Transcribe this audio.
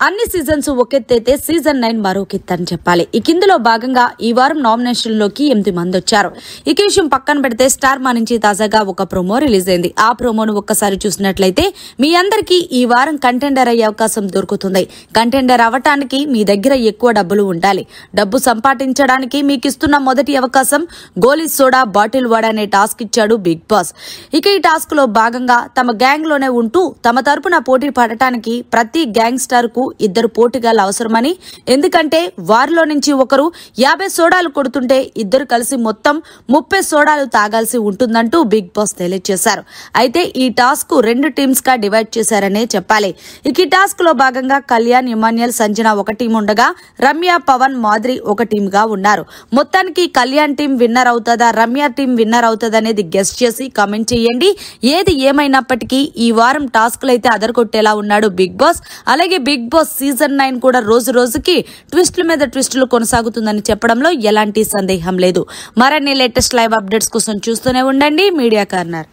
అన్ని seasons ఒకెత్తైతే season 9 మరోకెత్తని చెప్పాలి. ఈ కిందలో భాగంగా ఈ వారం నామినేషన్ లోకి 8 మంది వచ్చారు. ఈ విషయం పక్కన పెడితే స్టార్ మా నుంచి తాజాగా ఒక ప్రోమో రిలీజ్ అయింది. ఆ ప్రోమోను ఒక్కసారి చూసినట్లయితే మీ అందరికీ ఈ వారం కంటెండర్ అయ్యే అవకాశం దొరుకుతుంది. కంటెండర్ అవ్వటానికి మీ దగ్గర ఎక్కువ డబ్బులు ఉండాలి. డబ్బు సంపాదించడానికి మీకు ఇస్తున్న మొదటి అవకాశం గోలీ సోడా బాటిల్ వాడ అనే టాస్క్ ఇచ్చాడు బిగ్ బాస్. ఈ టాస్క్ లో భాగంగా తమ గ్యాంగ్ లోనే ఉంటూ తమ తరపున పోటీ పడటానికి ప్రతి గ్యాంగ్ స్టార్ కు 2 పోటీగాళ్లు అవసరమని, ఎందుకంటే వారిలో నుంచి ఒకరు 50 సోడాలు కొడుతుంటే 2 కలిసి మొత్తం 30 సోడాలు తాగాల్సి ఉంటుందంటూ బిగ్ బాస్ తెలియజేశారు. అయితే ఈ టాస్క్ 2 టీమ్స్ గా డివైడ్ చేశారనే చెప్పాలి. ఈ టాస్క్ లో భాగంగా కళ్యాణ్, ఇమాన్యుయల్, సంజన ఒక టీం ఉండగా రమ్య, పవన్, మాధురి ఒక టీం గా ఉన్నారు. మొత్తానికి కళ్యాణ్ టీం విన్నర్ అవుతుందా, రమ్య టీం విన్నర్ అవుతుందా అనేది గెస్ట్ చేసి కామెంట్ చేయండి. ఏది ఏమైనప్పటికీ ఈ వారం టాస్క్లు అయితే అదరగొట్టేలా ఉన్నాడు బిగ్ బాస్. అలాగే బిగ్ బాస్ సీజన్ 9 కూడా రోజు రోజుకి ట్విస్టుల మీద ట్విస్టులు కొనసాగుతుందని చెప్పడంలో ఎలాంటి సందేహం లేదు. మరిన్ని లేటెస్ట్ లైవ్ అప్డేట్స్ కోసం చూస్తూనే ఉండండి మీడియా కార్నర్.